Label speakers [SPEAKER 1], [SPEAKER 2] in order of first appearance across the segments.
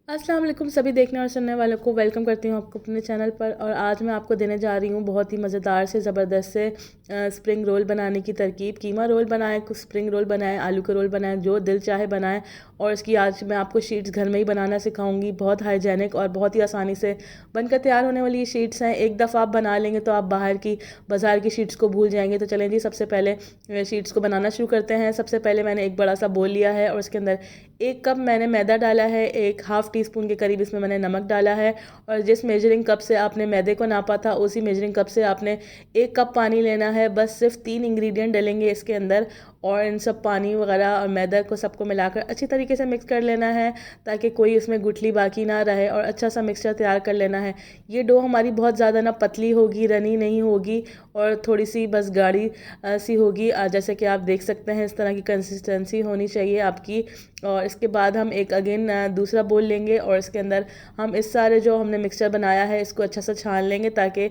[SPEAKER 1] अस्सलाम वालेकुम सभी देखने और सुनने वालों को वेलकम करती हूँ आपको अपने चैनल पर। और आज मैं आपको देने जा रही हूँ बहुत ही मज़ेदार से ज़बरदस्त से स्प्रिंग रोल बनाने की तरकीब। कीमा रोल बनाएं, कुछ स्प्रिंग रोल बनाएं, आलू के रोल बनाएं, जो दिल चाहे बनाएं। और इसकी आज मैं आपको शीट्स घर में ही बनाना सिखाऊंगी। बहुत हाइजेनिक और बहुत ही आसानी से बनकर तैयार होने वाली ये शीट्स हैं। एक दफ़ा आप बना लेंगे तो आप बाज़ार की शीट्स को भूल जाएंगे। तो चलें जी, सबसे पहले शीट्स को बनाना शुरू करते हैं। सबसे पहले मैंने एक बड़ा सा बोल लिया है और उसके अंदर 1 कप मैंने मैदा डाला है। एक हाफ़ टी स्पून के करीब इसमें मैंने नमक डाला है। और जिस मेजरिंग कप से आपने मैदे को नापा था उसी मेजरिंग कप से आपने 1 कप पानी लेना है। बस सिर्फ 3 इंग्रेडिएंट डलेंगे इसके अंदर और इन सब पानी वगैरह और मैदा को सबको मिलाकर अच्छी तरीके से मिक्स कर लेना है ताकि कोई इसमें गुठली बाकी ना रहे और अच्छा सा मिक्सचर तैयार कर लेना है। ये डो हमारी बहुत ज़्यादा ना पतली होगी, रनी नहीं होगी और थोड़ी सी बस गाढ़ी सी होगी। जैसे कि आप देख सकते हैं इस तरह की कंसिस्टेंसी होनी चाहिए आपकी। और इसके बाद हम एक अगेन दूसरा बोल लेंगे और इसके अंदर हम इस सारे जो हमने मिक्सचर बनाया है इसको अच्छा सा छान लेंगे ताकि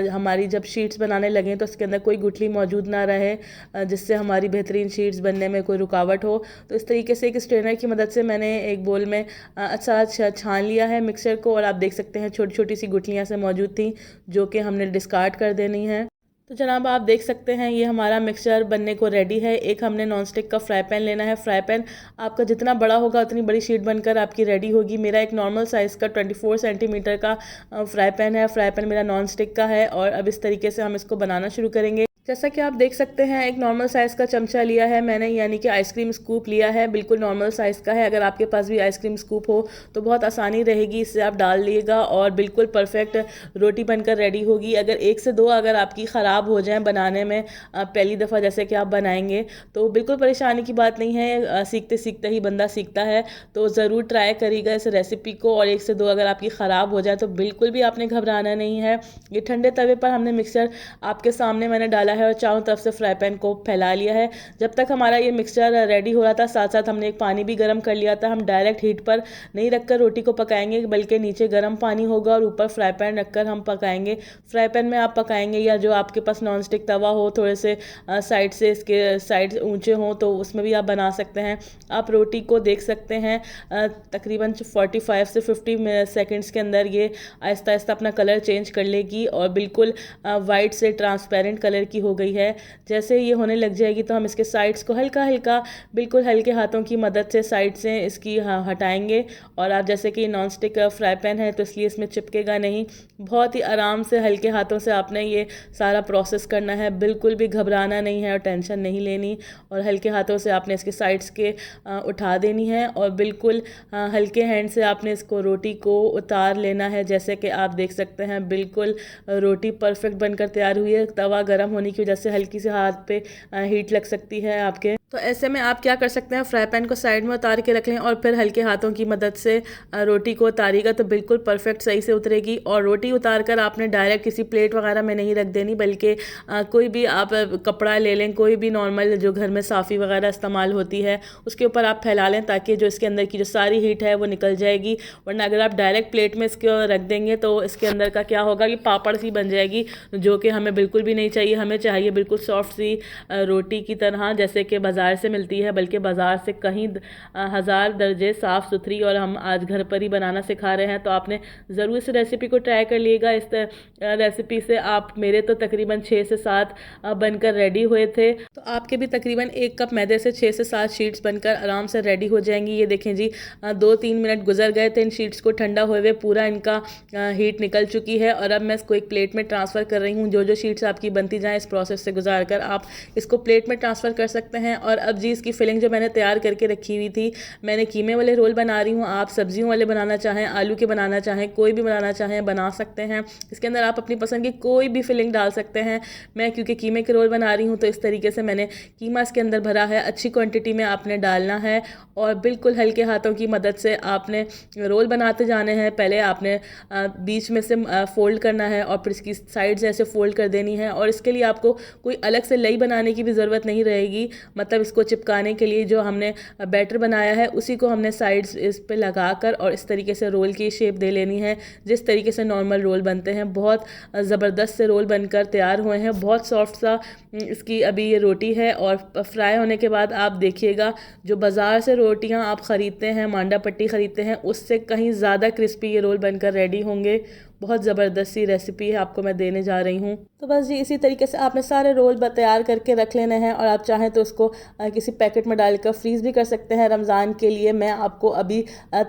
[SPEAKER 1] हमारी जब शीट्स बनाने लगें तो इसके अंदर कोई गुठली मौजूद ना रहे, जिससे हमारी बेहतरीन शीट्स बनने में कोई रुकावट हो। तो इस तरीके से एक स्ट्रेनर की मदद से मैंने एक बोल में अच्छा छान लिया है मिक्सचर को। और आप देख सकते हैं छोटी छोटी सी गुठलियाँ से मौजूद थी जो कि हमने डिस्कार्ड कर देनी है। तो जनाब आप देख सकते हैं ये हमारा मिक्सचर बनने को रेडी है। एक हमने नॉन स्टिक का फ्राई पैन लेना है। फ्राई पैन आपका जितना बड़ा होगा उतनी बड़ी शीट बनकर आपकी रेडी होगी। मेरा एक नॉर्मल साइज़ का 24 सेंटीमीटर का फ्राई पैन है। फ्राई पैन मेरा नॉन स्टिक का है। और अब इस तरीके से हम इसको बनाना शुरू करेंगे। जैसा कि आप देख सकते हैं एक नॉर्मल साइज़ का चमचा लिया है मैंने, यानी कि आइसक्रीम स्कूप लिया है, बिल्कुल नॉर्मल साइज़ का है। अगर आपके पास भी आइसक्रीम स्कूप हो तो बहुत आसानी रहेगी, इससे आप डाल लिएगा और बिल्कुल परफेक्ट रोटी बनकर रेडी होगी। अगर 1 से 2 अगर आपकी ख़राब हो जाए बनाने में पहली दफ़ा जैसे कि आप बनाएंगे तो बिल्कुल परेशानी की बात नहीं है। सीखते सीखते ही बंदा सीखता है। तो ज़रूर ट्राई करिएगा इस रेसिपी को। और 1 से 2 अगर आपकी ख़राब हो जाए तो बिल्कुल भी आपने घबराना नहीं है। ये ठंडे तवे पर हमने मिक्सचर आपके सामने मैंने डाला है और चारों तरफ से फ्राई पैन को फैला लिया है। जब तक हमारा ये मिक्सचर रेडी हो रहा था साथ साथ हमने एक पानी भी गर्म कर लिया था। हम डायरेक्ट हीट पर नहीं रखकर रोटी को पकाएंगे बल्कि नीचे गर्म पानी होगा और ऊपर फ्राई पैन रखकर हम पकाएंगे। फ्राई पैन में आप पकाएंगे या जो आपके पास नॉन स्टिक तवा हो, थोड़े से साइड से इसके साइड ऊंचे हों तो उसमें भी आप बना सकते हैं। आप रोटी को देख सकते हैं तकरीबन 45 से 50 सेकेंड्स के अंदर ये आहिस्ता आहिस्ता अपना कलर चेंज कर लेगी और बिल्कुल वाइट से ट्रांसपेरेंट कलर की हो गई है। जैसे ये होने लग जाएगी तो हम इसके साइड्स को हल्का हल्का बिल्कुल हल्के हाथों की मदद से साइड से इसकी हटाएंगे। और आप जैसे कि नॉन स्टिक फ्राई पैन है तो इसलिए इसमें चिपकेगा नहीं। बहुत ही आराम से हल्के हाथों से आपने ये सारा प्रोसेस करना है, बिल्कुल भी घबराना नहीं है और टेंशन नहीं लेनी। और हल्के हाथों से आपने इसके साइड्स के उठा देनी है और बिल्कुल हल्के हैंड से आपने इसको रोटी को उतार लेना है। जैसे कि आप देख सकते हैं बिल्कुल रोटी परफेक्ट बनकर तैयार हुई है। तवा गर्म होने की वजह से हल्की से हाथ पे हीट लग सकती है आपके। तो ऐसे में आप क्या कर सकते हैं, फ्राई पैन को साइड में उतार के रख लें और फिर हल्के हाथों की मदद से रोटी को उतारिएगा तो बिल्कुल परफेक्ट सही से उतरेगी। और रोटी उतार कर आपने डायरेक्ट किसी प्लेट वगैरह में नहीं रख देनी बल्कि कोई भी आप कपड़ा ले लें, कोई भी नॉर्मल जो घर में साफ़ी वगैरह इस्तेमाल होती है उसके ऊपर आप फैला लें ताकि जो इसके अंदर की जो सारी हीट है वो निकल जाएगी। वरना अगर आप डायरेक्ट प्लेट में इसको रख देंगे तो इसके अंदर का क्या होगा कि पापड़ सी बन जाएगी, जो कि हमें बिल्कुल भी नहीं चाहिए। हमें चाहिए बिल्कुल सॉफ्ट सी रोटी की तरह जैसे कि बाज़ार से मिलती है, बल्कि बाज़ार से कहीं हज़ार दर्जे साफ़ सुथरी। और हम आज घर पर ही बनाना सिखा रहे हैं तो आपने ज़रूर इस रेसिपी को ट्राई कर लिएगा। इस रेसिपी से आप मेरे तो तकरीबन 6 से 7 बनकर रेडी हुए थे, तो आपके भी तकरीबन 1 कप मैदे से 6 से 7 शीट्स बनकर आराम से रेडी हो जाएंगी। ये देखें जी 2-3 मिनट गुजर गए थे इन शीट्स को ठंडा हुए हुए, पूरा इनका हीट निकल चुकी है। और अब मैं इसको एक प्लेट में ट्रांसफ़र कर रही हूँ। जो शीट्स आपकी बनती जाएँ इस प्रोसेस से गुजार कर आप इसको प्लेट में ट्रांसफ़र कर सकते हैं। और अब जी इसकी फिलिंग जो मैंने तैयार करके रखी हुई थी, मैंने कीमे वाले रोल बना रही हूँ। आप सब्जियों वाले बनाना चाहें, आलू के बनाना चाहें, कोई भी बनाना चाहें बना सकते हैं। इसके अंदर आप अपनी पसंद की कोई भी फिलिंग डाल सकते हैं। मैं क्योंकि कीमे के रोल बना रही हूँ तो इस तरीके से मैंने कीमा इसके अंदर भरा है। अच्छी क्वांटिटी में आपने डालना है और बिल्कुल हल्के हाथों की मदद से आपने रोल बनाते जाने हैं। पहले आपने बीच में से फोल्ड करना है और फिर इसकी साइड से ऐसे फोल्ड कर देनी है। और इसके लिए आपको कोई अलग से लई बनाने की भी ज़रूरत नहीं रहेगी। मतलब अब इसको चिपकाने के लिए जो हमने बैटर बनाया है उसी को हमने साइड्स इस पे लगाकर और इस तरीके से रोल की शेप दे लेनी है, जिस तरीके से नॉर्मल रोल बनते हैं। बहुत ज़बरदस्त से रोल बनकर तैयार हुए हैं, बहुत सॉफ्ट सा इसकी अभी ये रोटी है। और फ्राई होने के बाद आप देखिएगा, जो बाज़ार से रोटियां आप ख़रीदते हैं, मांडा पट्टी ख़रीदते हैं, उससे कहीं ज़्यादा क्रिस्पी ये रोल बनकर रेडी होंगे। बहुत ज़बरदस्त सी रेसिपी है, आपको मैं देने जा रही हूँ। तो बस जी इसी तरीके से आपने सारे रोल तैयार करके रख लेने हैं और आप चाहें तो उसको किसी पैकेट में डालकर फ्रीज़ भी कर सकते हैं रमज़ान के लिए। मैं आपको अभी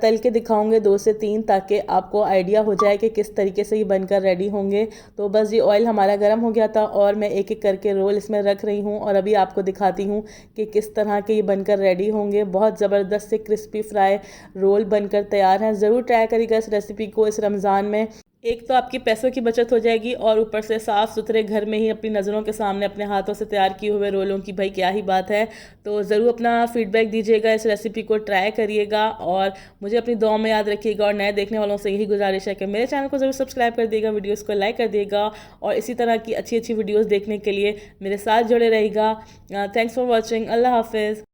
[SPEAKER 1] तल के दिखाऊंगी 2 से 3, ताकि आपको आइडिया हो जाए कि किस तरीके से ये बनकर रेडी होंगे। तो बस जी ऑयल हमारा गर्म हो गया था और मैं एक एक करके रोल इसमें रख रही हूँ और अभी आपको दिखाती हूँ कि किस तरह के ये बनकर रेडी होंगे। बहुत ज़बरदस्त से क्रिस्पी फ्राई रोल बनकर तैयार हैं। ज़रूर ट्राई करिएगा इस रेसिपी को इस रमज़ान में। एक तो आपकी पैसों की बचत हो जाएगी और ऊपर से साफ़ सुथरे घर में ही अपनी नज़रों के सामने अपने हाथों से तैयार किए हुए रोलों की भाई क्या ही बात है। तो ज़रूर अपना फीडबैक दीजिएगा, इस रेसिपी को ट्राई करिएगा और मुझे अपनी दुआ में याद रखिएगा। और नए देखने वालों से यही गुजारिश है कि मेरे चैनल को ज़रूर सब्सक्राइब कर दिएगा, वीडियोज़ को लाइक कर दिएगा और इसी तरह की अच्छी अच्छी वीडियोज़ देखने के लिए मेरे साथ जुड़े रहेगा। Thanks for watching. अल्लाह हाफिज़।